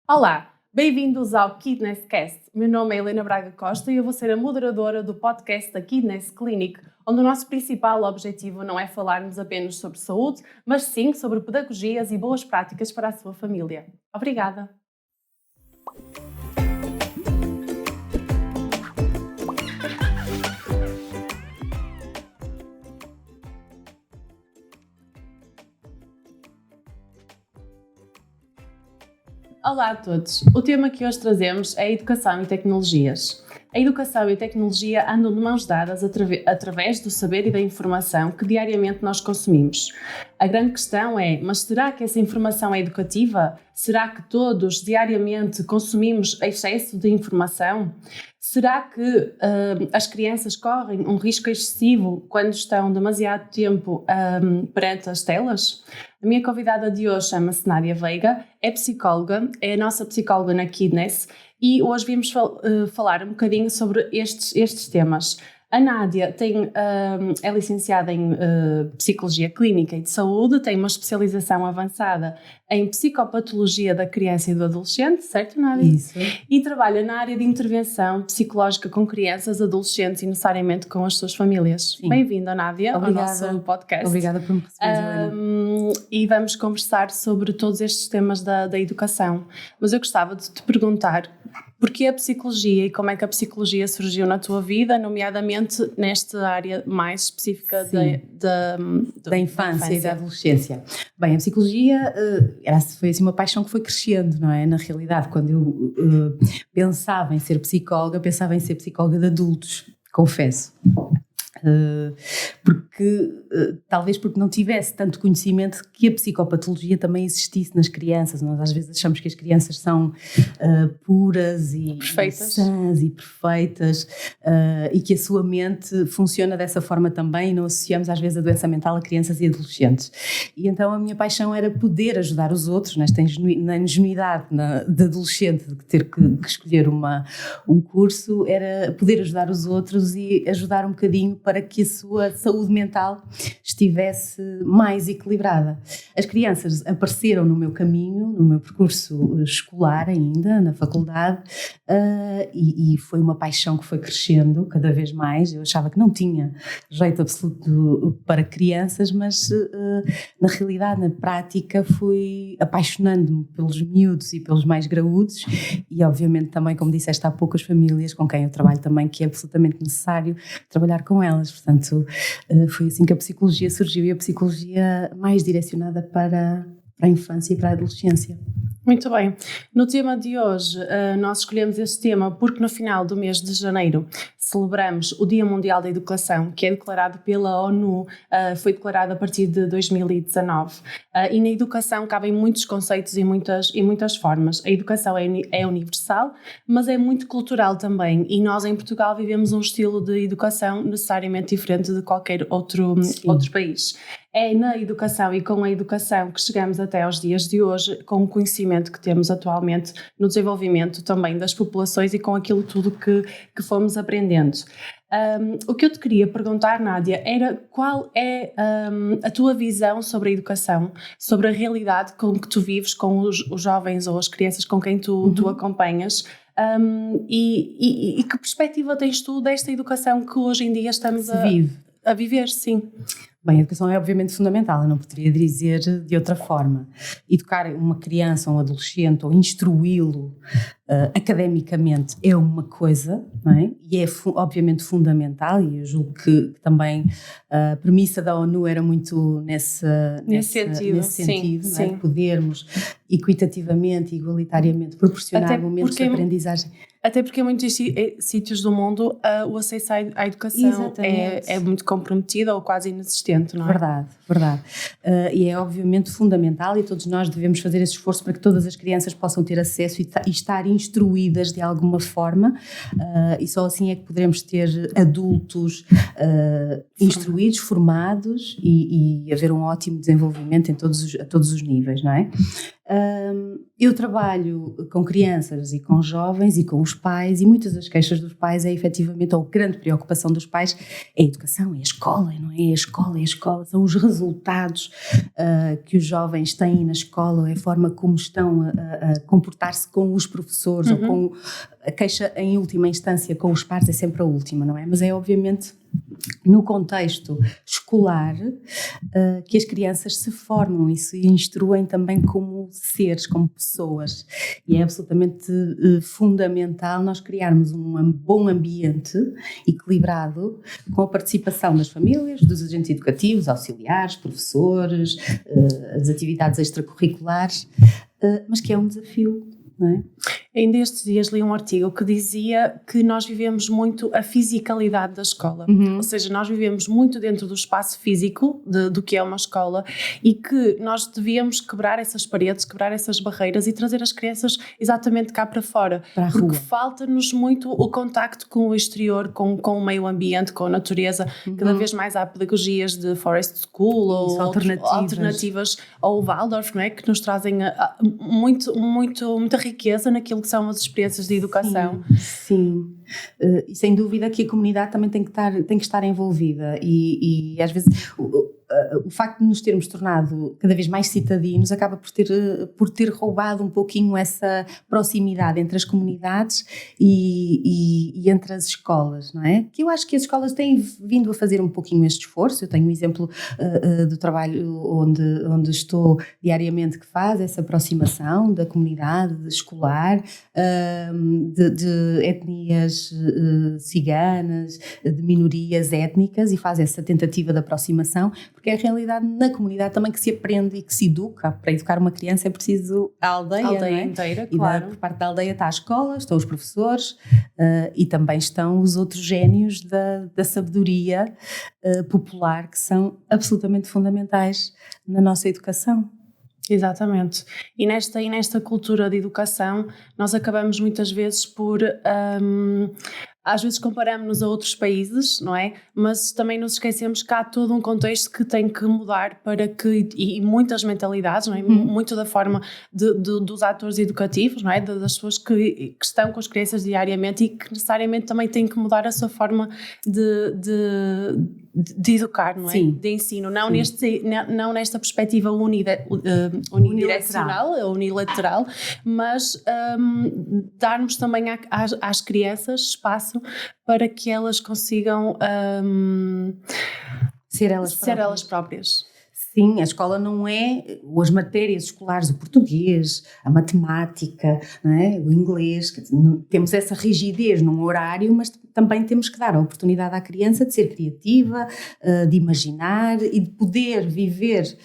Olá, bem-vindos ao Kidness Cast. Meu nome é Helena Braga Costa e eu vou ser a moderadora do podcast da Kidness Clinic, onde o nosso principal objetivo não é falarmos apenas sobre saúde, mas sim sobre pedagogias e boas práticas para a sua família. Obrigada! Olá a todos! O tema que hoje trazemos é a educação e tecnologias. A educação e a tecnologia andam de mãos dadas através do saber e da informação que diariamente nós consumimos. A grande questão é, mas será que essa informação é educativa? Será que todos diariamente consumimos excesso de informação? Será que as crianças correm um risco excessivo quando estão demasiado tempo perante as telas? A minha convidada de hoje chama-se Nádia Veiga, é psicóloga, é a nossa psicóloga na Kidness e hoje vimos falar um bocadinho sobre estes temas. A Nádia é licenciada em Psicologia Clínica e de Saúde, tem uma especialização avançada em Psicopatologia da Criança e do Adolescente, certo, Nádia? Isso. E trabalha na área de intervenção psicológica com crianças, adolescentes e necessariamente com as suas famílias. Sim. Bem-vinda, Nádia, Obrigada. ao nosso podcast. Obrigada por me receber, Helena. E vamos conversar sobre todos estes temas da educação. Mas eu gostava de te perguntar porquê a psicologia e como é que a psicologia surgiu na tua vida, nomeadamente nesta área mais específica da infância e da adolescência. Bem, a psicologia foi assim uma paixão que foi crescendo, não é? Na realidade, quando eu pensava em ser psicóloga de adultos, confesso. Talvez porque não tivesse tanto conhecimento que a psicopatologia também existisse nas crianças. Nós às vezes achamos que as crianças são puras e sãs e perfeitas e que a sua mente funciona dessa forma também, e não associamos às vezes a doença mental a crianças e adolescentes. E então a minha paixão era poder ajudar os outros, nesta ingenuidade de adolescente de ter que escolher um curso, era poder ajudar os outros e ajudar um bocadinho para que a sua saúde mental estivesse mais equilibrada. As crianças apareceram no meu caminho, no meu percurso escolar ainda, na faculdade, e foi uma paixão que foi crescendo cada vez mais. Eu achava que não tinha jeito absoluto para crianças, mas na realidade, na prática, fui apaixonando-me pelos miúdos e pelos mais graúdos e obviamente também, como disseste há pouco, as famílias com quem eu trabalho também, que é absolutamente necessário trabalhar com elas. Portanto, foi assim que a psicologia surgiu, e a psicologia mais direcionada para a infância e para a adolescência. Muito bem. No tema de hoje, nós escolhemos este tema porque no final do mês de janeiro celebramos o Dia Mundial da Educação, que é declarado pela ONU, foi declarado a partir de 2019. E na educação cabem muitos conceitos e muitas formas. A educação é universal, mas é muito cultural também. E nós em Portugal vivemos um estilo de educação necessariamente diferente de qualquer outro país. É na educação e com a educação que chegamos até aos dias de hoje, com o conhecimento que temos atualmente no desenvolvimento também das populações e com aquilo tudo que fomos aprendendo. O que eu te queria perguntar, Nádia, era qual é a tua visão sobre a educação, sobre a realidade com que tu vives, com os jovens ou as crianças com quem tu acompanhas, e que perspectiva tens tu desta educação que hoje em dia estamos a viver, sim. Bem, a educação é obviamente fundamental, eu não poderia dizer de outra forma. Educar uma criança, um adolescente, ou instruí-lo academicamente é uma coisa, não é? E é obviamente fundamental, e eu julgo que também a premissa da ONU era muito nesse sentido, não é? De podermos equitativamente e igualitariamente proporcionar momentos de aprendizagem. Até porque em muitos sítios do mundo o acesso à educação é muito comprometido ou quase inexistente, não é? Verdade. E é obviamente fundamental, e todos nós devemos fazer esse esforço para que todas as crianças possam ter acesso e estar instruídas de alguma forma, e só assim é que poderemos ter adultos instruídos, formados e haver um ótimo desenvolvimento a todos os níveis, não é? Eu trabalho com crianças e com jovens e com os pais, e muitas das queixas dos pais é efetivamente, ou a grande preocupação dos pais é a educação, é a escola, não é? É a escola, são os resultados que os jovens têm na escola, é a forma como estão a comportar-se com os professores, ou com a queixa em última instância com os pares é sempre a última, não é? Mas é obviamente no contexto escolar que as crianças se formam e se instruem também como seres, como pessoas, e é absolutamente fundamental nós criarmos um bom ambiente equilibrado com a participação das famílias, dos agentes educativos, auxiliares, professores, as atividades extracurriculares, mas que é um desafio. Não é? Ainda estes dias li um artigo que dizia que nós vivemos muito a fisicalidade da escola, ou seja, nós vivemos muito dentro do espaço físico do que é uma escola, e que nós devíamos quebrar essas paredes, quebrar essas barreiras e trazer as crianças exatamente cá para fora, porque falta-nos muito o contacto com o exterior, com o meio ambiente, com a natureza. Cada vez mais há pedagogias de Forest School ou alternativas ao Waldorf, não é? Que nos trazem muita riqueza naquilo que são as experiências de educação. Sim. E sem dúvida que a comunidade também tem que estar envolvida, e às vezes o facto de nos termos tornado cada vez mais citadinos acaba por ter roubado um pouquinho essa proximidade entre as comunidades e entre as escolas, não é? Que eu acho que as escolas têm vindo a fazer um pouquinho este esforço. Eu tenho um exemplo do trabalho onde estou diariamente, que faz essa aproximação da comunidade escolar, de etnias ciganas, de minorias étnicas, e faz essa tentativa de aproximação, porque é a realidade na comunidade também que se aprende e que se educa. Para educar uma criança é preciso a aldeia inteira, e claro. Por parte da aldeia está a escola, estão os professores, e também estão os outros génios da sabedoria popular, que são absolutamente fundamentais na nossa educação. Exatamente. E nesta cultura de educação nós acabamos muitas vezes por... às vezes comparamos-nos a outros países, não é? Mas também nos esquecemos que há todo um contexto que tem que mudar para que, e muitas mentalidades, não é? Muito da forma dos atores educativos, não é? Das pessoas que estão com as crianças diariamente, e que necessariamente também têm que mudar a sua forma de educar, não é? Sim. De ensino, não nesta perspectiva unilateral, mas darmos também às crianças espaço para que elas consigam ser elas próprias. Sim, a escola não é as matérias escolares, o português, a matemática, não é? O inglês. Temos essa rigidez num horário, mas também temos que dar a oportunidade à criança de ser criativa, de imaginar e de poder viver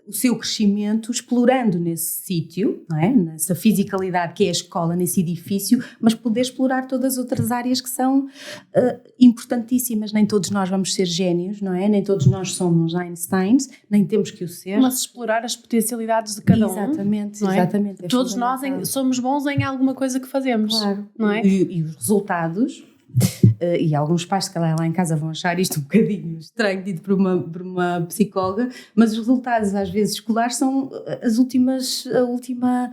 o seu crescimento explorando nesse sítio, não é? Nessa fisicalidade que é a escola, nesse edifício, mas poder explorar todas as outras áreas que são importantíssimas. Nem todos nós vamos ser génios, não é? Nem todos nós somos Einsteins, nem temos que o ser. Mas explorar as potencialidades de cada exatamente, um. Não é? Exatamente. Todos nós somos bons em alguma coisa que fazemos. Claro. Não é? E os resultados... e alguns pais, se calhar lá em casa, vão achar isto um bocadinho estranho, dito por uma psicóloga, mas os resultados às vezes escolares são a última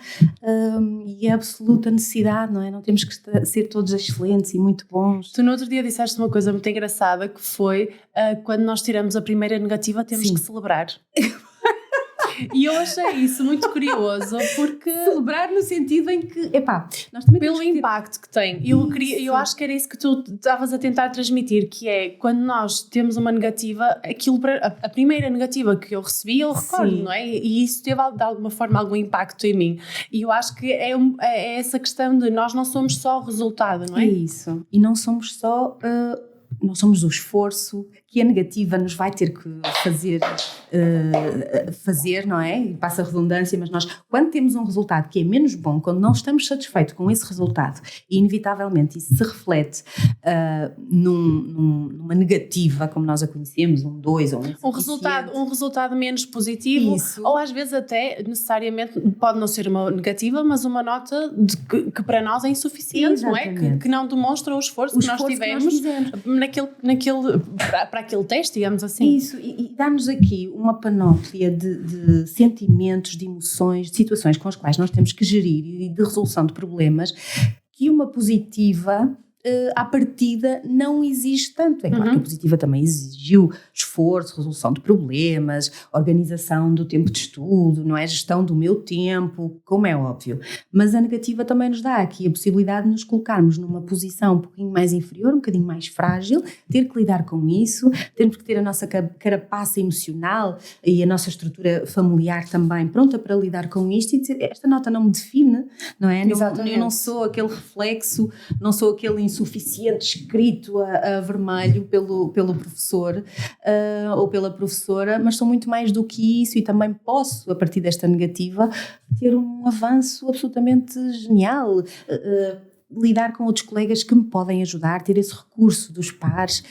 e absoluta necessidade, não é? Não temos que ser todos excelentes e muito bons. Tu no outro dia disseste uma coisa muito engraçada, que foi quando nós tiramos a primeira negativa, temos que celebrar. E eu achei isso muito curioso, porque... Celebrar no sentido em que, nós também pelo impacto que tem. Eu acho que era isso que tu estavas a tentar transmitir, que é, quando nós temos uma negativa, a primeira negativa que eu recebi, eu recordo, não é? E isso teve de alguma forma algum impacto em mim. E eu acho que é essa questão de nós não somos só o resultado, não é? É isso. E não somos só... não somos o esforço que a negativa nos vai ter que fazer, não é? E passa a redundância, mas nós, quando temos um resultado que é menos bom, quando não estamos satisfeitos com esse resultado, e inevitavelmente isso se reflete numa negativa, como nós a conhecemos, um 2 ou um resultado menos positivo, isso. Ou às vezes até necessariamente pode não ser uma negativa, mas uma nota que para nós é insuficiente, não é? Que não demonstra o esforço que nós tivemos para aquele teste, digamos assim. Isso, e dá-nos aqui uma panóplia de sentimentos, de emoções, de situações com as quais nós temos que gerir e de resolução de problemas, que uma positiva, à partida, não exige tanto. É claro que a positiva também exigiu esforço, resolução de problemas, organização do tempo de estudo, não é? Gestão do meu tempo, como é óbvio. Mas a negativa também nos dá aqui a possibilidade de nos colocarmos numa posição um pouquinho mais inferior, um bocadinho mais frágil, ter que lidar com isso, temos que ter a nossa carapaça emocional e a nossa estrutura familiar também pronta para lidar com isto e dizer, esta nota não me define, não é? Eu não sou aquele reflexo, não sou aquele insuficiente escrito a vermelho pelo professor ou pela professora, mas sou muito mais do que isso e também posso, a partir desta negativa, ter um avanço absolutamente genial, lidar com outros colegas que me podem ajudar, ter esse recurso dos pares,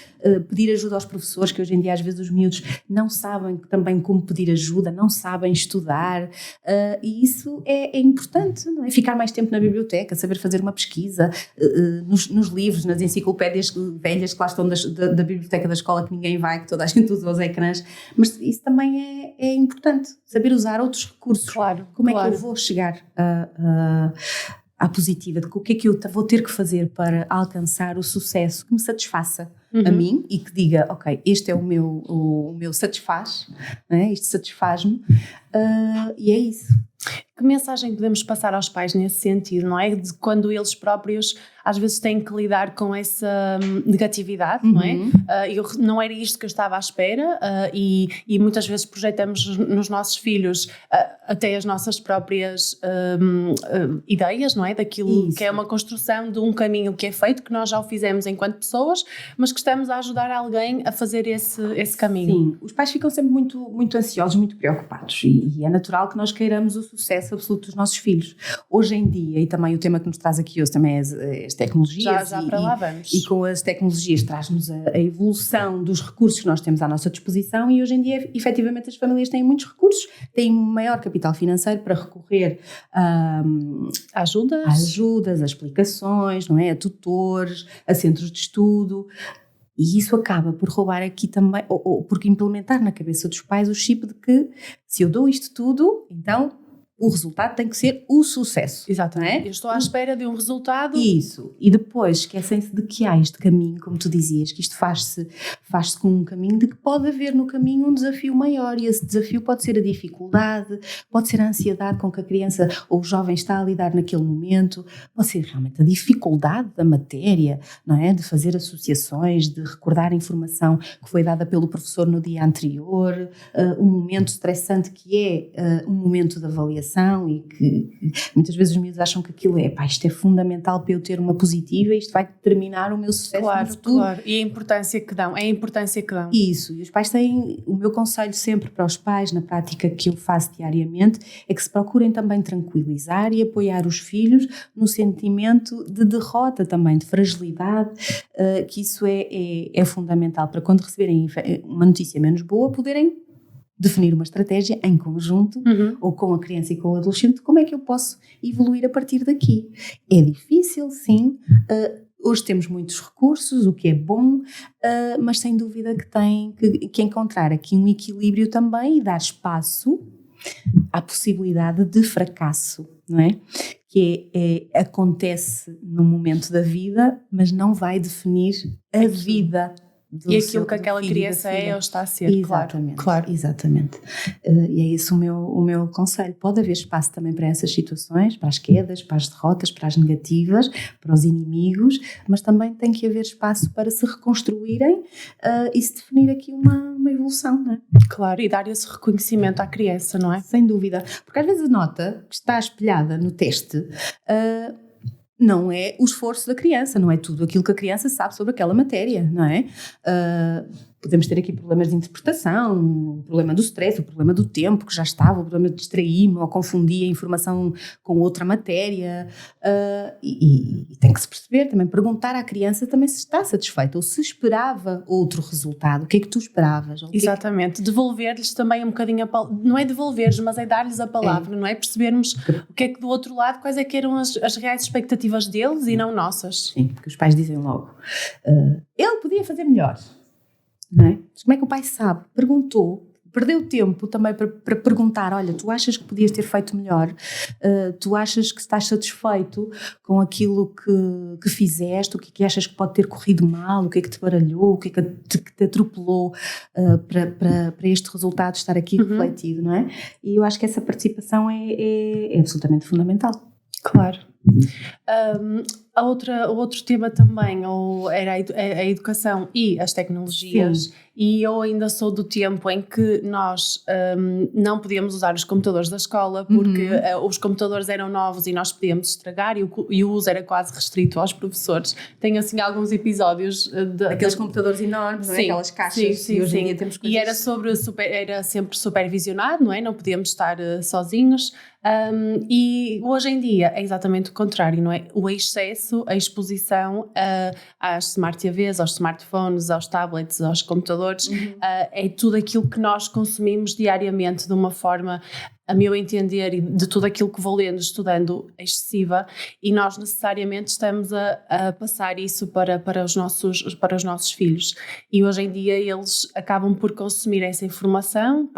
pedir ajuda aos professores, que hoje em dia às vezes os miúdos não sabem também como pedir ajuda, não sabem estudar, e isso é importante, não é? Ficar mais tempo na biblioteca, saber fazer uma pesquisa, nos livros, nas enciclopédias velhas que lá estão da biblioteca da escola, que ninguém vai, que toda a gente usa os ecrãs, mas isso também é importante, saber usar outros recursos. Claro, como é que eu vou chegar à positiva, de o que é que eu vou ter que fazer para alcançar o sucesso que me satisfaça a mim e que diga, ok, este é o meu satisfaz, não é? Isto satisfaz-me, e é isso. Que mensagem podemos passar aos pais nesse sentido, não é? De quando eles próprios às vezes têm que lidar com essa negatividade, não é? Não era isto que eu estava à espera, e muitas vezes projetamos nos nossos filhos até as nossas próprias ideias, não é? Daquilo que é uma construção de um caminho que é feito, que nós já o fizemos enquanto pessoas, mas que estamos a ajudar alguém a fazer esse caminho. Sim, os pais ficam sempre muito, muito ansiosos, muito preocupados e é natural que nós queiramos o sucesso absoluto dos nossos filhos. Hoje em dia, e também o tema que nos traz aqui hoje também é as tecnologias. Já para lá vamos. E com as tecnologias traz-nos a evolução dos recursos que nós temos à nossa disposição e hoje em dia, efetivamente, as famílias têm muitos recursos, têm um maior capital financeiro para recorrer a ajudas, a explicações, não é? A tutores, a centros de estudo. E isso acaba por roubar aqui também, ou por implementar na cabeça dos pais o chip de que se eu dou isto tudo, então o resultado tem que ser o sucesso. Exatamente. Não é? Eu estou à espera de um resultado. Isso. E depois esquecem-se de que há este caminho, como tu dizias, que isto faz-se com um caminho, de que pode haver no caminho um desafio maior e esse desafio pode ser a dificuldade, pode ser a ansiedade com que a criança ou o jovem está a lidar naquele momento, pode ser realmente a dificuldade da matéria, não é? De fazer associações, de recordar a informação que foi dada pelo professor no dia anterior, um momento estressante que é um momento de avaliação e que muitas vezes os miúdos acham que aquilo isto é fundamental para eu ter uma positiva e isto vai determinar o meu sucesso no futuro. Claro, e a importância que dão, Isso, e os pais têm, o meu conselho sempre para os pais, na prática que eu faço diariamente, é que se procurem também tranquilizar e apoiar os filhos no sentimento de derrota também, de fragilidade, que isso é fundamental para quando receberem uma notícia menos boa, poderem definir uma estratégia em conjunto, ou com a criança e com o adolescente, como é que eu posso evoluir a partir daqui. É difícil, sim, hoje temos muitos recursos, o que é bom, mas sem dúvida que tem que encontrar aqui um equilíbrio também e dar espaço à possibilidade de fracasso, não é? Que acontece num momento da vida, mas não vai definir a vida. E aquilo que aquela criança é ou está a ser. Exatamente, claro. Exatamente. E é esse o meu conselho. Pode haver espaço também para essas situações, para as quedas, para as derrotas, para as negativas, para os inimigos, mas também tem que haver espaço para se reconstruírem e se definir aqui uma evolução, não é? Claro, e dar esse reconhecimento à criança, não é? Sem dúvida. Porque às vezes a nota que está espelhada no teste não é o esforço da criança, não é tudo aquilo que a criança sabe sobre aquela matéria, não é? podemos ter aqui problemas de interpretação, o problema do stress, o problema do tempo que já estava, o problema de distrair-me ou confundir a informação com outra matéria, e tem que se perceber, também perguntar à criança também se está satisfeita ou se esperava outro resultado, o que é que tu esperavas? Exatamente, devolver-lhes também um bocadinho não é devolver-lhes, mas é dar-lhes a palavra, não é? Percebermos o que é que do outro lado, quais é que eram as reais expectativas deles e não nossas. Sim, porque os pais dizem logo, ele podia fazer melhor, não é? Mas como é que o pai sabe? Perguntou, perdeu tempo também para perguntar, olha, tu achas que podias ter feito melhor? Tu achas que estás satisfeito com aquilo que fizeste? O que é que achas que pode ter corrido mal? O que é que te baralhou? O que é que te atropelou para este resultado estar aqui refletido, não é? E eu acho que essa participação é absolutamente fundamental. Claro. O outro tema também era a educação e as tecnologias. Sim. E eu ainda sou do tempo em que nós não podíamos usar os computadores da escola porque os computadores eram novos e nós podíamos estragar e o uso era quase restrito aos professores. Tenho assim alguns episódios aqueles computadores enormes, não é? Aquelas caixas. Sim, hoje em dia temos coisas... E era sempre supervisionado, não é? Não podíamos estar sozinhos. E hoje em dia é exatamente o contrário, não é? O excesso, a exposição às smart TVs, aos smartphones, aos tablets, aos computadores, é tudo aquilo que nós consumimos diariamente de uma forma, a meu entender, e de tudo aquilo que vou lendo, estudando, excessiva, e nós necessariamente estamos a passar isso para os nossos filhos. E hoje em dia eles acabam por consumir essa informação,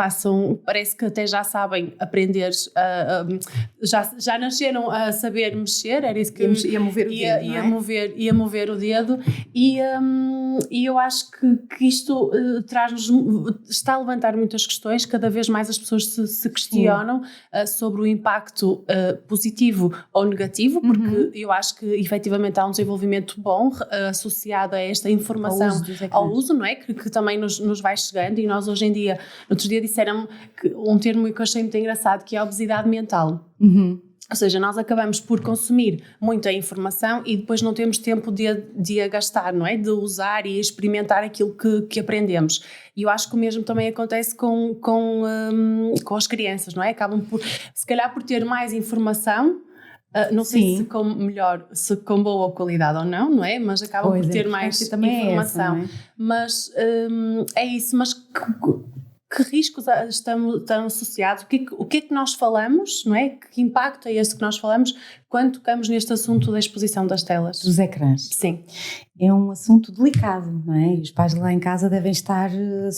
parece que até já sabem aprender, já nasceram a saber mexer, era isso que ia mover o dedo, ia mover o dedo, e eu acho que isto está a levantar muitas questões, cada vez mais as pessoas se questionam sobre o impacto positivo ou negativo, porque eu acho que efetivamente há um desenvolvimento bom associado a esta informação, ao uso, não é? Que também nos vai chegando, e nós hoje em dia, no outro dia disseram um termo que eu achei muito engraçado, que é a obesidade mental. Ou seja, nós acabamos por consumir muita informação e depois não temos tempo de a gastar, não é? De usar e experimentar aquilo que aprendemos. E eu acho que o mesmo também acontece com as crianças, não é? Acabam se calhar por ter mais informação, não sei se com boa qualidade ou não é? Mas acabam por ter mais informação. É essa, mas é isso, mas... Que riscos estão associados? O que é que nós falamos, não é? Que impacto é este que nós falamos quando tocamos neste assunto da exposição das telas? Dos ecrãs. Sim. É um assunto delicado, não é? E os pais lá em casa devem estar a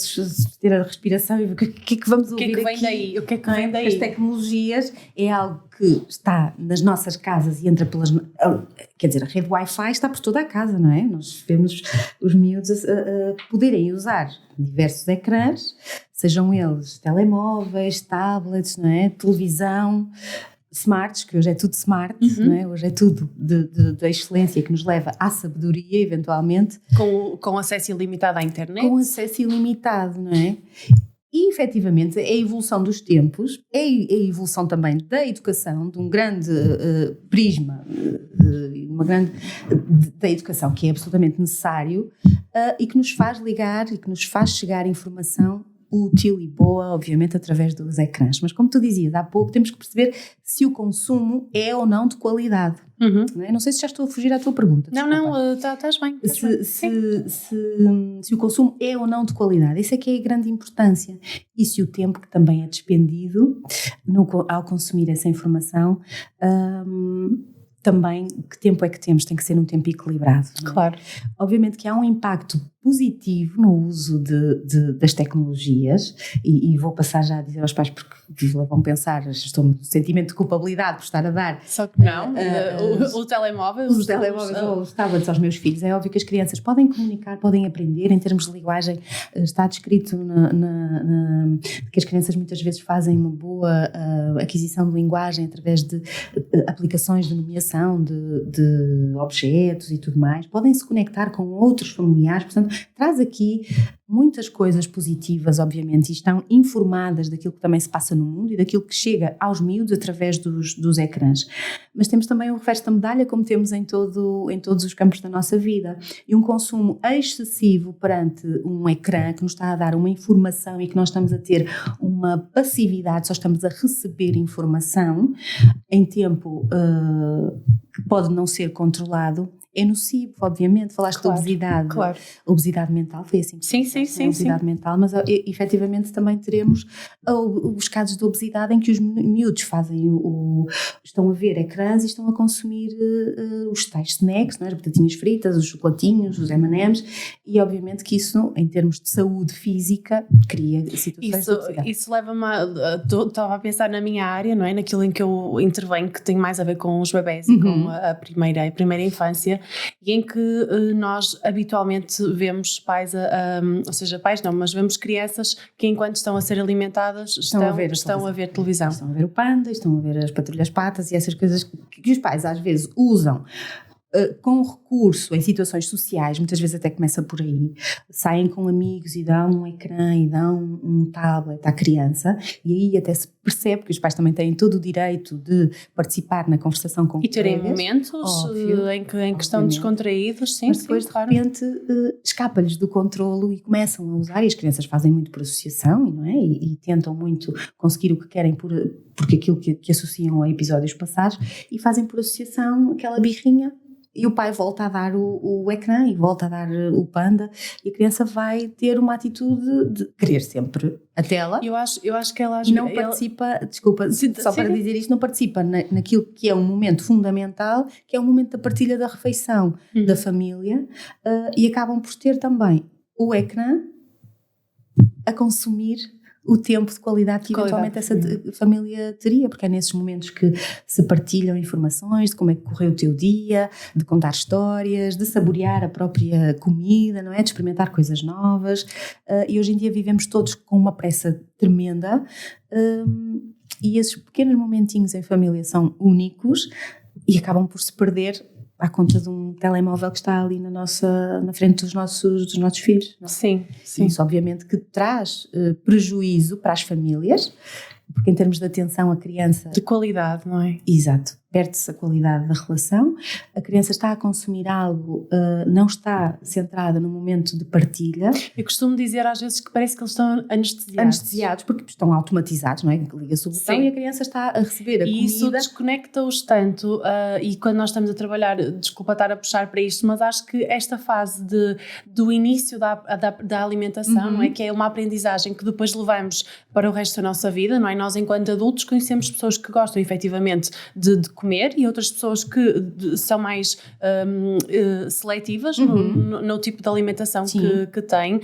ter a respiração e ver o que é que vamos ouvir aqui. O que é que vem daí? O que é que vem daí? As tecnologias é algo que está nas nossas casas e entra pelas... Quer dizer, a rede Wi-Fi está por toda a casa, não é? Nós vemos os miúdos a poderem usar diversos ecrãs, sejam eles telemóveis, tablets, não é? Televisão, smarts, que hoje é tudo smart, não é? Hoje é tudo de excelência que nos leva à sabedoria, eventualmente. Com acesso ilimitado à internet. Com acesso ilimitado, não é? E, efetivamente, a evolução dos tempos, é a evolução também da educação, de um grande prisma, da educação que é absolutamente necessário e que nos faz ligar e que nos faz chegar informação útil e boa, obviamente, através dos ecrãs. Mas, como tu dizias há pouco, temos que perceber se o consumo é ou não de qualidade. Não é? Não sei se já estou a fugir à tua pergunta. Não, estás bem. Se o consumo é ou não de qualidade, isso é que é a grande importância. E se o tempo que também é despendido ao consumir essa informação... também, que tempo é que temos? Tem que ser um tempo equilibrado. Claro. Obviamente que há um impacto positivo no uso das tecnologias e vou passar já a dizer aos pais porque vão pensar, estou no sentimento de culpabilidade por estar a dar. Só que não, o telemóvel. Os telemóveis ou os tablets aos meus filhos. É óbvio que as crianças podem comunicar, podem aprender em termos de linguagem. Está descrito que as crianças muitas vezes fazem uma boa aquisição de linguagem através de aplicações de nomeação de objetos e tudo mais. Podem se conectar com outros familiares, portanto traz aqui muitas coisas positivas, obviamente, e estão informadas daquilo que também se passa no mundo e daquilo que chega aos miúdos através dos ecrãs. Mas temos também o reverso da medalha, como temos em todos os campos da nossa vida. E um consumo excessivo perante um ecrã que nos está a dar uma informação e que nós estamos a ter uma passividade, só estamos a receber informação em tempo que pode não ser controlado, é nocivo, obviamente. Falaste de obesidade. Claro. Obesidade mental, foi assim? Sim. Obesidade mental, mas efetivamente também teremos os casos de obesidade em que os miúdos estão a ver ecrãs e estão a consumir os tais snacks, não é? As batatinhas fritas, os chocolatinhos, os M&M's, e obviamente que isso, em termos de saúde física, cria situações de obesidade. Isso leva-me estava a pensar na minha área, não é? Naquilo em que eu intervenho, que tem mais a ver com os bebés e com a primeira infância, e em que nós habitualmente vemos pais, ou seja, pais não, mas vemos crianças que enquanto estão a ser alimentadas estão a ver televisão. Estão a ver o Panda, estão a ver as Patrulhas Patas e essas coisas que os pais às vezes usam com recurso em situações sociais, muitas vezes até começa por aí, saem com amigos e dão um ecrã e dão um tablet à criança, e aí até se percebe que os pais também têm todo o direito de participar na conversação com e terem momentos em que estão descontraídos, sim, mas depois de repente escapa-lhes do controlo e começam a usar, e as crianças fazem muito por associação, não é? E tentam muito conseguir o que querem porque aquilo que associam a episódios passados, e fazem por associação aquela birrinha. E o pai volta a dar o ecrã e volta a dar o Panda, e a criança vai ter uma atitude de querer sempre a tela. Eu acho que ela não participa, desculpa, só para dizer isto, não participa naquilo que é um momento fundamental, que é o momento da partilha da refeição da família, e acabam por ter também o ecrã a consumir o tempo de qualidade que eventualmente essa família teria, porque é nesses momentos que se partilham informações de como é que correu o teu dia, de contar histórias, de saborear a própria comida, não é? De experimentar coisas novas, e hoje em dia vivemos todos com uma pressa tremenda, e esses pequenos momentinhos em família são únicos e acabam por se perder à conta de um telemóvel que está ali na frente dos nossos filhos. Não? Sim. Isso obviamente que traz prejuízo para as famílias, porque em termos de atenção à criança... De qualidade, não é? Exato. Perde-se a qualidade da relação, a criança está a consumir algo, não está centrada no momento de partilha. Eu costumo dizer às vezes que parece que eles estão anestesiados. Anestesiados, porque estão automatizados, não é? Liga-se o botão e a criança está a receber a comida. E isso desconecta-os tanto, e quando nós estamos a trabalhar, desculpa estar a puxar para isto, mas acho que esta fase do início da alimentação, não é? Que é uma aprendizagem que depois levamos para o resto da nossa vida, não é? Nós enquanto adultos conhecemos pessoas que gostam efetivamente de comer, e outras pessoas que são mais seletivas no tipo de alimentação que têm,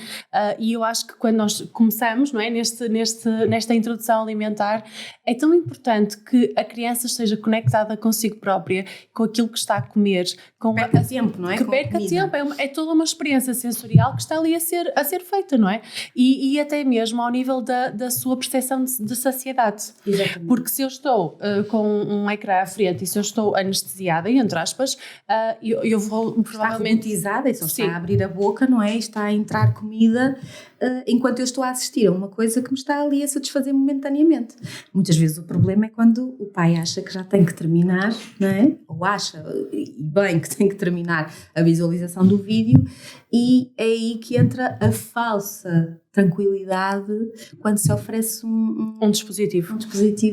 e eu acho que quando nós começamos, não é, nesta introdução alimentar, é tão importante que a criança esteja conectada consigo própria, com aquilo que está a comer, perca tempo, não é? Que perca tempo, é toda uma experiência sensorial que está ali a ser feita, não é? E até mesmo ao nível da sua percepção de saciedade. Exatamente. Porque se eu estou com um ecrã à frente e se eu estou anestesiada, entre aspas, eu vou provavelmente... Está robotizada e só está a abrir a boca, não é? E está a entrar comida enquanto eu estou a assistir a uma coisa que me está ali a satisfazer momentaneamente. Muitas vezes o problema é quando o pai acha que já tem que terminar, não é? Ou acha, e bem, que tem que terminar a visualização do vídeo, e é aí que entra a falsa tranquilidade quando se oferece um dispositivo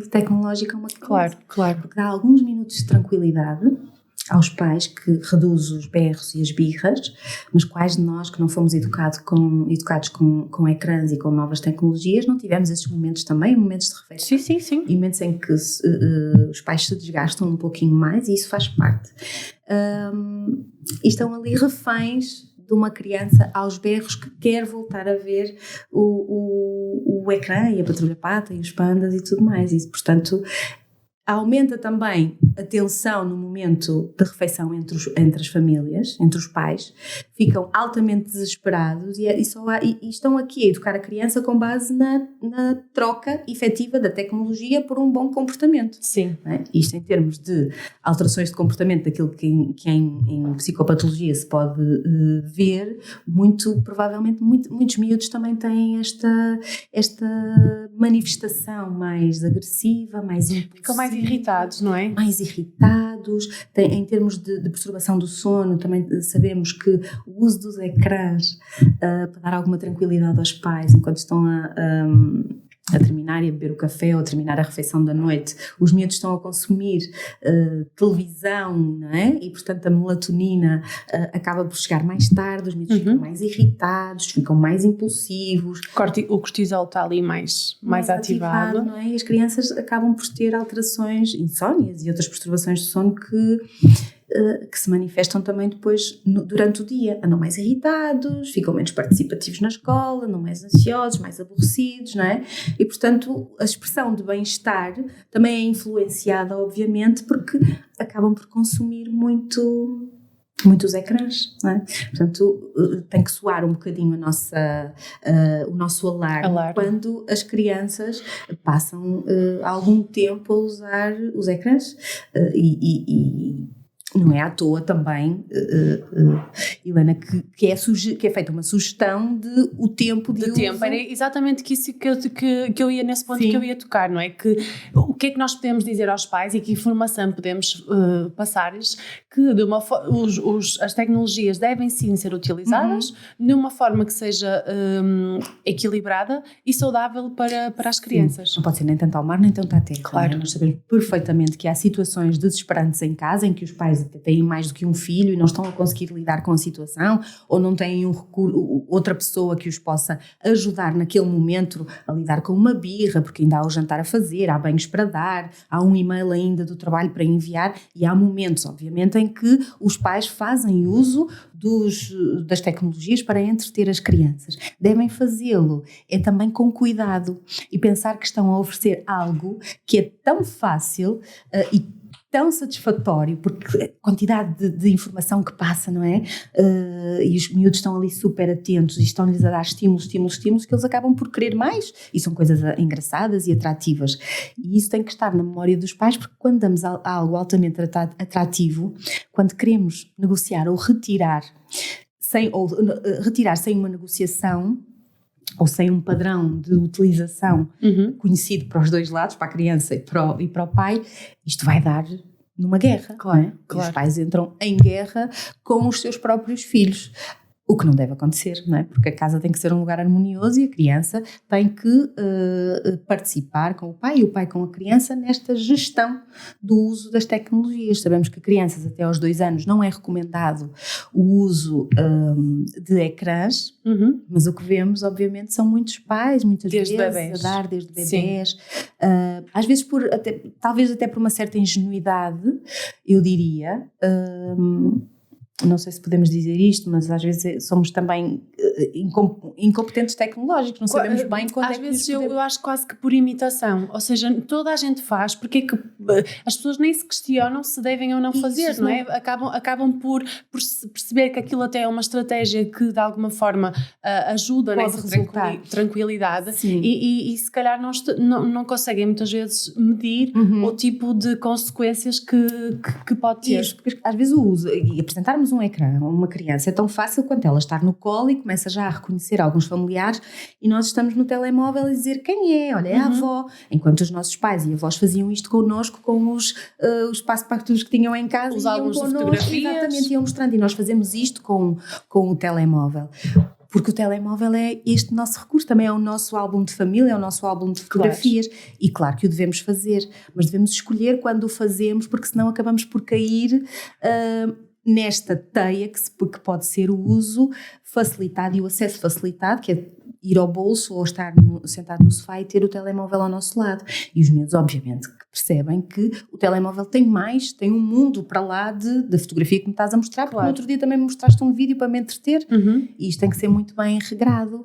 tecnológico a uma criança. Claro. Porque dá alguns minutos de tranquilidade aos pais, que reduz os berros e as birras, mas quais de nós que não fomos educados com ecrãs e com novas tecnologias não tivemos esses momentos também, momentos de refeição? Sim. E momentos em que os pais se desgastam um pouquinho mais, e isso faz parte. E estão ali reféns de uma criança aos berros que quer voltar a ver o ecrã e a Patrulha Pata e os Pandas e tudo mais. E, portanto, Aumenta também a tensão no momento de refeição entre as famílias, entre os pais, ficam altamente desesperados e estão aqui a educar a criança com base na troca efetiva da tecnologia por um bom comportamento. Sim. Não é? Isto em termos de alterações de comportamento, daquilo que em psicopatologia se pode ver, muito provavelmente muitos miúdos também têm esta manifestação mais agressiva, mais impulsiva. Ficam mais irritados, não é? Mais irritados. Em termos de perturbação do sono, também sabemos que o uso dos ecrãs para dar alguma tranquilidade aos pais enquanto estão a terminar e a beber o café ou a terminar a refeição da noite, os miúdos estão a consumir televisão, não é? E portanto a melatonina acaba por chegar mais tarde, os miúdos ficam mais irritados, ficam mais impulsivos. O cortisol está ali mais ativado. Não é? E as crianças acabam por ter alterações, insónias e outras perturbações de sono que se manifestam também depois durante o dia. Andam mais irritados, ficam menos participativos na escola, andam mais ansiosos, mais aborrecidos, não é? E, portanto, a expressão de bem-estar também é influenciada, obviamente, porque acabam por consumir muitos ecrãs, não é? Portanto, tem que soar um bocadinho o nosso alarme quando as crianças passam algum tempo a usar os ecrãs e não é à toa também, Helena, que é feita uma sugestão de o tempo de uso. Tempo. Era exatamente isso que eu ia nesse ponto. Sim. Que eu ia tocar, não é? Que o que é que nós podemos dizer aos pais e que informação podemos passar-lhes que as tecnologias devem sim ser utilizadas de uma forma que seja equilibrada e saudável para as crianças. Sim. Não pode ser nem tanto ao mar nem tanto à terra. Claro. Nós sabemos perfeitamente que há situações desesperantes em casa em que os pais têm mais do que um filho e não estão a conseguir lidar com a situação ou não têm outra pessoa que os possa ajudar naquele momento a lidar com uma birra, porque ainda há o jantar a fazer, há banhos para dar, há um e-mail ainda do trabalho para enviar e há momentos, obviamente, em que os pais fazem uso das tecnologias para entreter as crianças. Devem fazê-lo, é também com cuidado e pensar que estão a oferecer algo que é tão fácil e tão satisfatório, porque a quantidade de informação que passa, não é? E os miúdos estão ali super atentos e estão-lhes a dar estímulos, que eles acabam por querer mais e são coisas engraçadas e atrativas. E isso tem que estar na memória dos pais, porque quando damos algo altamente atrativo, quando queremos negociar ou retirar sem uma negociação ou sem um padrão de utilização conhecido para os dois lados, para a criança e para o pai, isto vai dar numa guerra. Claro, claro. Os pais entram em guerra com os seus próprios filhos. O que não deve acontecer, não é? Porque a casa tem que ser um lugar harmonioso e a criança tem que participar com o pai e o pai com a criança nesta gestão do uso das tecnologias. Sabemos que crianças até aos 2 anos não é recomendado o uso de ecrãs, mas o que vemos, obviamente, são muitos pais, muitas vezes, a dar desde bebés. Às vezes, talvez até por uma certa ingenuidade, eu diria. Não sei se podemos dizer isto, mas às vezes somos também incompetentes tecnológicos, não sabemos bem quando às vezes eu acho quase que por imitação, ou seja, toda a gente faz, porque é que as pessoas nem se questionam se devem ou não fazer, isso, não é? Acabam por perceber que aquilo até é uma estratégia que de alguma forma ajuda nessa tranquilidade e se calhar não conseguem muitas vezes medir o tipo de consequências que pode ter. Isso, porque às vezes o uso, e apresentarmos um ecrã a uma criança é tão fácil quanto ela estar no colo e começa já a reconhecer alguns familiares e nós estamos no telemóvel a dizer quem é, olha, é a avó, enquanto os nossos pais e avós faziam isto connosco com os passepartous que tinham em casa, os álbuns de fotografias, exatamente, iam mostrando, e nós fazemos isto com o telemóvel. Porque o telemóvel é este nosso recurso, também é o nosso álbum de família, é o nosso álbum de fotografias. Claro. E claro que o devemos fazer, mas devemos escolher quando o fazemos, porque senão acabamos por cair nesta teia que pode ser o uso facilitado e o acesso facilitado, que é ir ao bolso ou estar sentado no sofá e ter o telemóvel ao nosso lado. E os miúdos, obviamente, que percebem que o telemóvel tem um mundo para lá da fotografia que me estás a mostrar, porque no outro dia também me mostraste um vídeo para me entreter, e isto tem que ser muito bem regrado,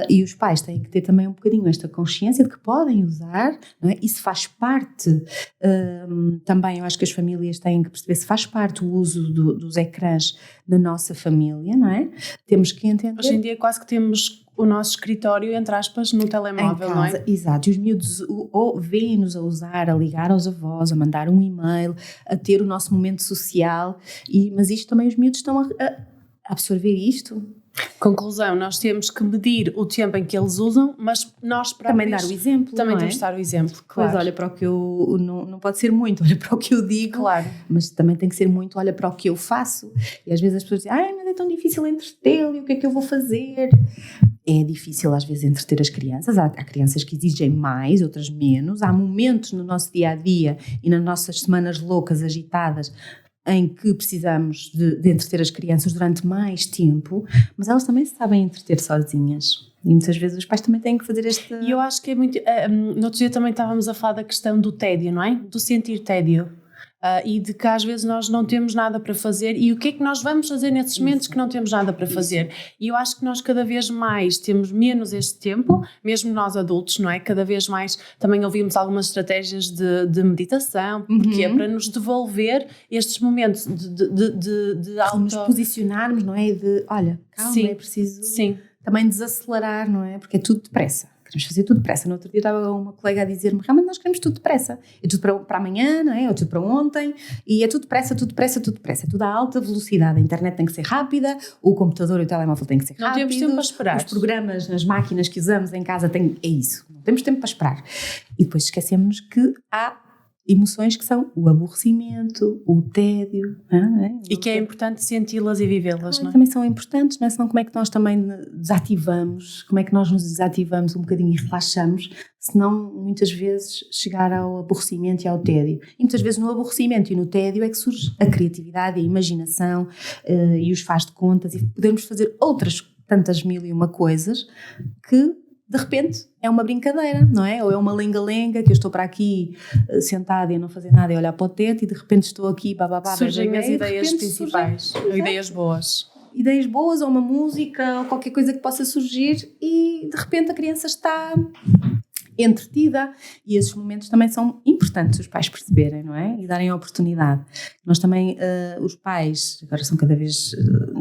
e os pais têm que ter também um bocadinho esta consciência de que podem usar, não é? Isso faz parte, também eu acho que as famílias têm que perceber se faz parte o uso dos ecrãs na nossa família, não é? Temos que entender. Hoje em dia quase que temos o nosso escritório, entre aspas, no telemóvel, em casa, não é? Exato, e os miúdos veem-nos a usar, a ligar aos avós, a mandar um e-mail, a ter o nosso momento social, mas isto também os miúdos estão a absorver isto. Conclusão, nós temos que medir o tempo em que eles usam, mas nós também dar o exemplo, também não temos de dar o exemplo, claro. Pois olha para o que eu, não pode ser muito, olha para o que eu digo, claro, mas também tem que ser muito, olha para o que eu faço, e às vezes as pessoas dizem, mas é tão difícil entretê-lo, o que é que eu vou fazer? É difícil às vezes entreter as crianças, há crianças que exigem mais, outras menos, há momentos no nosso dia-a-dia e nas nossas semanas loucas, agitadas, em que precisamos de entreter as crianças durante mais tempo, mas elas também se sabem entreter sozinhas. E muitas vezes os pais também têm que fazer esta... E eu acho que é muito... no outro dia também estávamos a falar da questão do tédio, não é? Do sentir tédio. E de que às vezes nós não temos nada para fazer, e o que é que nós vamos fazer nesses momentos que não temos nada para fazer? E eu acho que nós cada vez mais temos menos este tempo, mesmo nós adultos, não é? Cada vez mais também ouvimos algumas estratégias de meditação, porque é para nos devolver estes momentos de nos posicionarmos, não é? De, olha, calma, é preciso também desacelerar, não é? Porque é tudo depressa. Queremos fazer tudo depressa. No outro dia estava uma colega a dizer-me, realmente nós queremos tudo depressa. É tudo para amanhã, não é? Ou tudo para ontem. E é tudo depressa, tudo depressa, tudo depressa. É tudo a alta velocidade. A internet tem que ser rápida, o computador e o telemóvel têm que ser rápidos. Não temos tempo para esperar. Os programas nas máquinas que usamos em casa é isso. Não temos tempo para esperar. E depois esquecemos que há emoções que são o aborrecimento, o tédio. E que é importante senti-las e vivê-las, não é? Também são importantes, não é? Senão como é que nós também desativamos, como é que nós nos desativamos um bocadinho e relaxamos, senão muitas vezes chegar ao aborrecimento e ao tédio. E muitas vezes no aborrecimento e no tédio é que surge a criatividade, a imaginação e os faz de contas, e podemos fazer outras tantas mil e uma coisas que de repente é uma brincadeira, não é? Ou é uma lenga-lenga que eu estou para aqui sentada e a não fazer nada e olhar para o teto, e de repente estou aqui, surgem as ideias principais, ideias boas. Ideias boas, ou uma música, ou qualquer coisa que possa surgir, e de repente a criança está entretida, e esses momentos também são importantes os pais perceberem, não é? E darem a oportunidade. Nós também, os pais, agora são cada vez,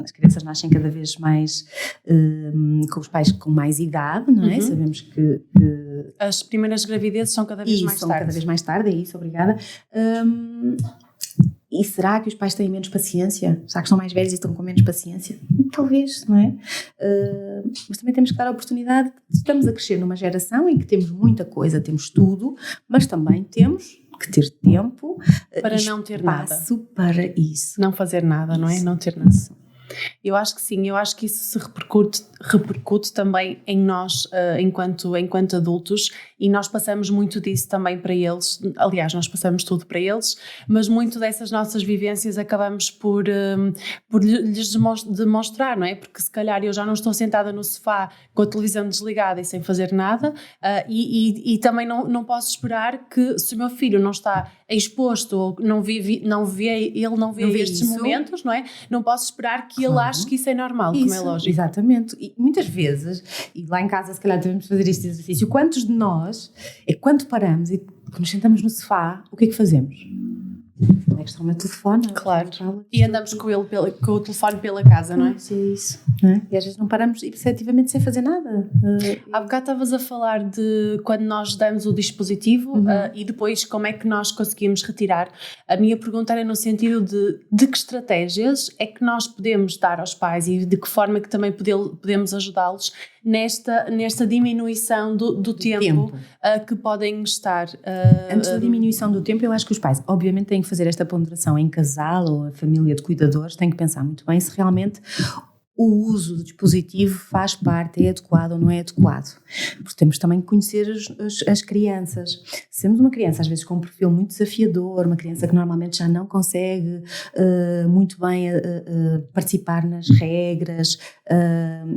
as crianças nascem cada vez mais com os pais com mais idade, não é? Sabemos que as primeiras gravidezes são cada vez mais tarde. Cada vez mais tarde, é isso, obrigada. E será que os pais têm menos paciência? Será que estão mais velhos e estão com menos paciência? Talvez, não é? Mas também temos que dar a oportunidade. Estamos a crescer numa geração em que temos muita coisa, temos tudo, mas também temos que ter tempo para não ter nada. Para isso. Não fazer nada, não é? Não ter nada. Eu acho que sim, eu acho que isso se repercute também em nós enquanto adultos, e nós passamos muito disso também para eles. Aliás, nós passamos tudo para eles, mas muito dessas nossas vivências acabamos por lhes demonstrar, não é? Porque se calhar eu já não estou sentada no sofá com a televisão desligada e sem fazer nada, e também não posso esperar que, se o meu filho não está exposto ou não vê estes momentos, não é? Não posso esperar que ele ache que isso é normal, como é lógico. Exatamente. E muitas vezes, e lá em casa se calhar devemos fazer este exercício, quantos de nós, quando paramos e nos sentamos no sofá, o que é que fazemos? Está o meu telefone. Claro. E andamos com o telefone pela casa, não é? É isso. Não é? E às vezes não paramos efetivamente sem fazer nada. Há bocado estavas a falar de quando nós damos o dispositivo e depois como é que nós conseguimos retirar. A minha pergunta era no sentido de que estratégias é que nós podemos dar aos pais e de que forma é que também podemos ajudá-los nesta diminuição do tempo. Que podem estar... Antes da diminuição do tempo, eu acho que os pais obviamente têm que fazer esta ponderação em casal, ou a família de cuidadores tem que pensar muito bem se realmente o uso do dispositivo faz parte, é adequado ou não é adequado. Porque temos também que conhecer as crianças. Se temos uma criança às vezes com um perfil muito desafiador, uma criança que normalmente já não consegue muito bem participar nas regras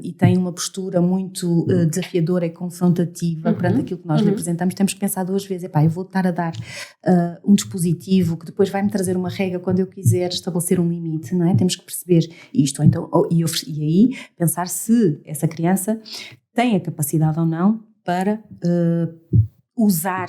e tem uma postura muito desafiadora e confrontativa perante aquilo que nós lhe apresentamos, temos que pensar duas vezes, eu vou estar a dar um dispositivo que depois vai-me trazer uma regra quando eu quiser estabelecer um limite, não é? Temos que perceber isto, então, e aí pensar se essa criança tem a capacidade ou não para usar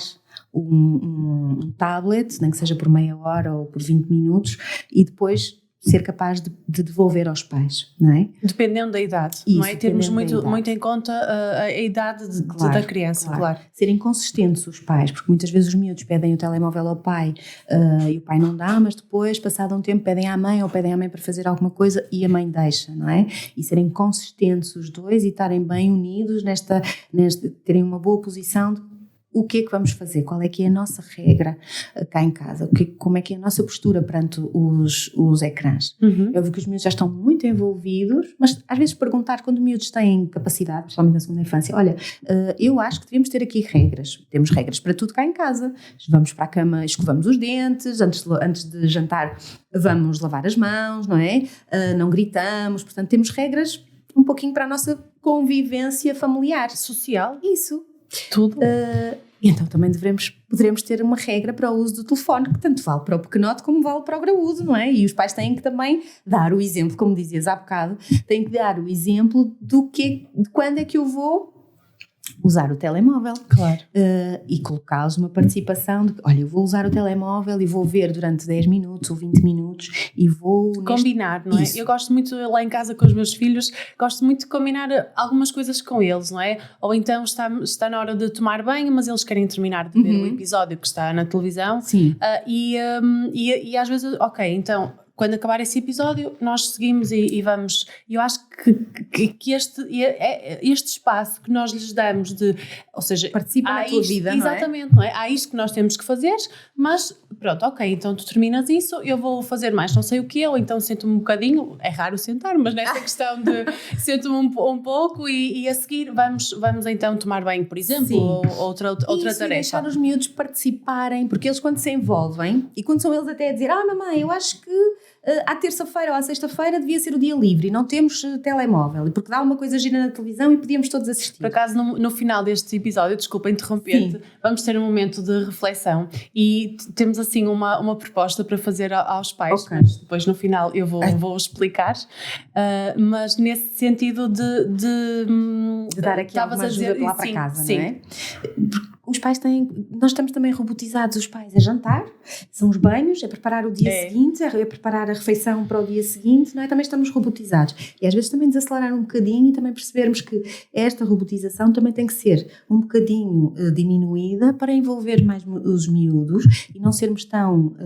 um tablet, nem que seja por meia hora ou por 20 minutos, e depois ser capaz de devolver aos pais, não é? Dependendo da idade, isso, não é? Termos muito em conta a idade da criança, claro. Serem consistentes os pais, porque muitas vezes os miúdos pedem o telemóvel ao pai e o pai não dá, mas depois, passado um tempo, pedem à mãe ou pedem à mãe para fazer alguma coisa e a mãe deixa, não é? E serem consistentes os dois e estarem bem unidos terem uma boa posição de o que é que vamos fazer, qual é que é a nossa regra cá em casa, como é que é a nossa postura perante os ecrãs. Eu vi que os miúdos já estão muito envolvidos, mas às vezes perguntar, quando miúdos têm capacidade, principalmente na segunda infância, olha, eu acho que devíamos ter aqui regras, temos regras para tudo cá em casa, vamos para a cama, escovamos os dentes, antes de jantar vamos lavar as mãos, não é? Não gritamos, portanto temos regras um pouquinho para a nossa convivência familiar. Social. Isso. Tudo. Então também poderemos ter uma regra para o uso do telefone, que tanto vale para o pequenote como vale para o graúdo, não é? E os pais têm que também dar o exemplo, como dizias há bocado, têm que dar o exemplo de quando é que eu vou usar o telemóvel. Claro. E colocá-los uma participação de, olha, eu vou usar o telemóvel e vou ver durante 10 minutos ou 20 minutos e vou... Combinar, não é? Isso. Eu gosto muito, lá em casa com os meus filhos, gosto muito de combinar algumas coisas com eles, não é? Ou então está na hora de tomar banho, mas eles querem terminar de ver o episódio que está na televisão. Sim. E às vezes, ok, então... Quando acabar esse episódio, nós seguimos e vamos. Eu acho que este espaço que nós lhes damos ou seja, participa na tua vida, não é? Exatamente, não é? Há isto que nós temos que fazer, mas pronto, ok, então tu terminas isso, eu vou fazer mais não sei o quê, ou então sento-me um bocadinho, é raro sentar, mas nessa questão de sento-me um pouco e a seguir vamos então tomar banho, por exemplo, ou outra tarefa. E deixar os miúdos participarem, porque eles quando se envolvem, e quando são eles até a dizer, mamãe, eu acho que à terça-feira ou à sexta-feira devia ser o dia livre e não temos telemóvel, porque dá uma coisa gira na televisão e podíamos todos assistir. Por acaso, no final deste episódio, desculpa interromper-te, vamos ter um momento de reflexão e temos assim uma proposta para fazer aos pais, mas depois no final eu vou explicar, mas nesse sentido de dar aqui alguma ajuda lá para casa, sim. Não é? Os pais nós estamos também robotizados, os pais, é jantar, são os banhos, é preparar o dia seguinte, é preparar a refeição para o dia seguinte, não é? Também estamos robotizados. E às vezes também desacelerar um bocadinho e também percebermos que esta robotização também tem que ser um bocadinho diminuída para envolver mais os miúdos e não sermos tão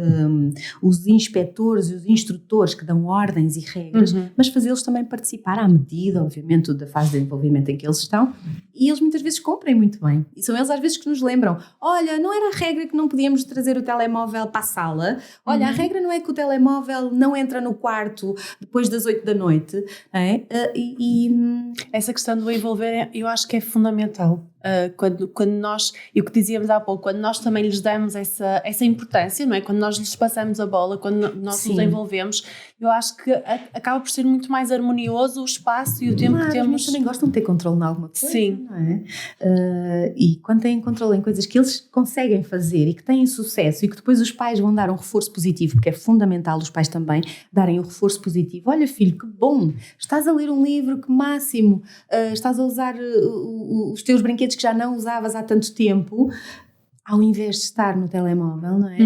os inspectores e os instrutores que dão ordens e regras, mas fazê-los também participar à medida, obviamente, da fase de desenvolvimento em que eles estão, e eles muitas vezes cumprem muito bem. E são eles às vezes que nos lembram, olha, não era a regra que não podíamos trazer o telemóvel para a sala, olha, a regra não é que o telemóvel não entra no quarto depois das 8 da noite, essa questão do envolver eu acho que é fundamental. Quando nós, e o que dizíamos há pouco, quando nós também lhes damos essa importância, não é? Quando nós lhes passamos a bola, quando nós nos envolvemos, eu acho que acaba por ser muito mais harmonioso o espaço e o tempo que temos. Os também gostam de ter controle em alguma coisa, sim. Não é? E quando têm controle em coisas que eles conseguem fazer e que têm sucesso e que depois os pais vão dar um reforço positivo, porque é fundamental os pais também darem o reforço positivo. Olha filho, que bom, estás a ler um livro, que máximo, estás a usar os teus brinquedos que já não usavas há tanto tempo, ao invés de estar no telemóvel, não é?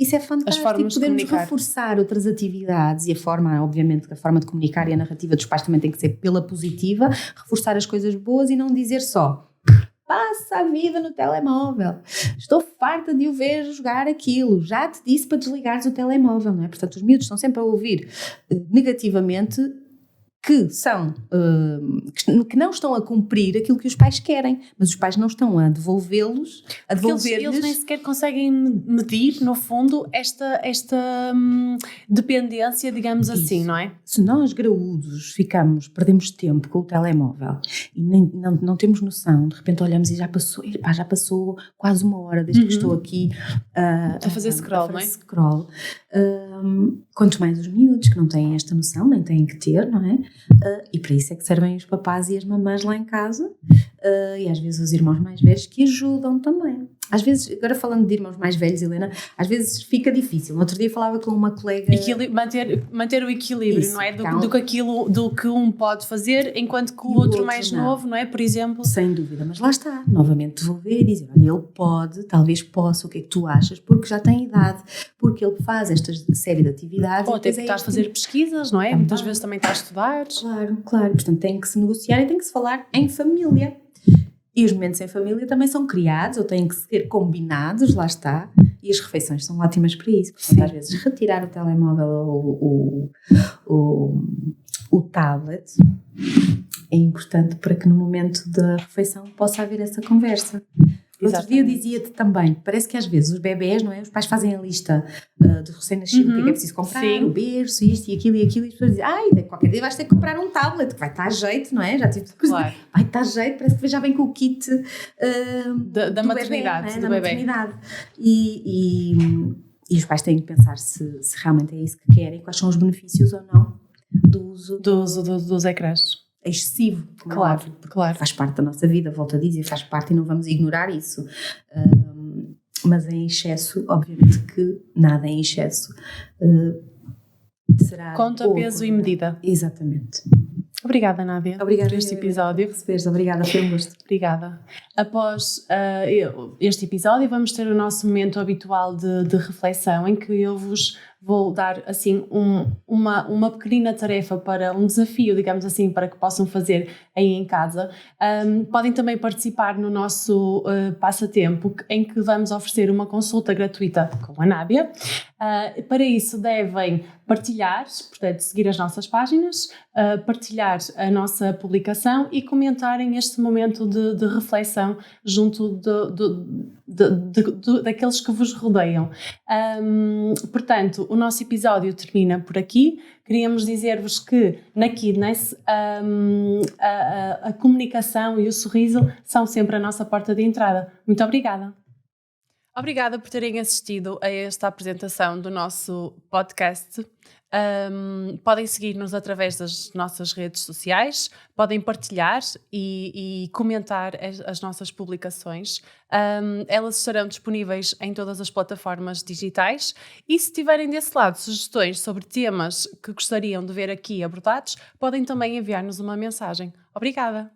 Isso é fantástico. Podemos reforçar outras atividades e obviamente, a forma de comunicar e a narrativa dos pais também tem que ser pela positiva, reforçar as coisas boas e não dizer só passa a vida no telemóvel, estou farta de o ver jogar aquilo, já te disse para desligares o telemóvel, não é? Portanto, os miúdos estão sempre a ouvir negativamente que são que não estão a cumprir aquilo que os pais querem, mas os pais não estão a devolver-lhes. Eles nem sequer conseguem medir, no fundo, esta dependência, digamos assim, não é? Se nós graúdos perdemos tempo com o telemóvel e não temos noção, de repente olhamos e já passou quase uma hora desde que estou aqui a fazer scroll, não é? Scroll. Quanto mais os miúdos que não têm esta noção, nem têm que ter, não é? E para isso é que servem os papás e as mamães lá em casa, e às vezes os irmãos mais velhos que ajudam também. Às vezes, agora falando de irmãos mais velhos, Helena, às vezes fica difícil. No outro dia falava com uma colega... Manter o equilíbrio, isso, não é? Do que um pode fazer, enquanto que o outro mais novo, não é? Por exemplo. Sem dúvida, mas lá está. Novamente devolver e dizer, olha, ele pode, talvez possa, o que é que tu achas? Porque já tem idade, porque ele faz esta série de atividades. Ou até que está a fazer pesquisas, não é? Também. Muitas vezes também está a estudar. Claro. Portanto, tem que se negociar e tem que se falar em família. E os momentos em família também são criados ou têm que ser combinados, lá está. E as refeições são ótimas para isso. Portanto, às vezes retirar o telemóvel ou o tablet é importante para que no momento da refeição possa haver essa conversa. Outro dia eu dizia-te também, parece que às vezes os bebés, não é? Os pais fazem a lista do recém-nascido, o que é preciso comprar, o berço, isto e aquilo, e as pessoas dizem, qualquer dia vais ter que comprar um tablet, que vai estar a jeito, não é? Já tive claro. Vai estar a jeito, parece que já vem com o kit da maternidade, do bebê. E os pais têm que pensar se realmente é isso que querem, quais são os benefícios ou não do uso dos ecrãs. Excessivo, claro. Faz parte da nossa vida, volto a dizer, faz parte e não vamos ignorar isso. Mas em excesso, obviamente que nada em excesso será conta pouco, peso e medida. Exatamente. Obrigada, Nádia, por este episódio. Obrigada, foi um gosto. Obrigada. Após este episódio vamos ter o nosso momento habitual de reflexão, em que eu vos vou dar assim uma pequenina tarefa um desafio, digamos assim, para que possam fazer aí em casa. Podem também participar no nosso passatempo, em que vamos oferecer uma consulta gratuita com a Nádia. Para isso devem partilhar, portanto seguir as nossas páginas, partilhar a nossa publicação e comentarem este momento de reflexão junto daqueles que vos rodeiam. Portanto, o nosso episódio termina por aqui. Queríamos dizer-vos que na Kidness a comunicação e o sorriso são sempre a nossa porta de entrada. Muito obrigada. Obrigada por terem assistido a esta apresentação do nosso podcast. Podem seguir-nos através das nossas redes sociais, podem partilhar e comentar as nossas publicações. Elas estarão disponíveis em todas as plataformas digitais e se tiverem desse lado sugestões sobre temas que gostariam de ver aqui abordados, podem também enviar-nos uma mensagem. Obrigada!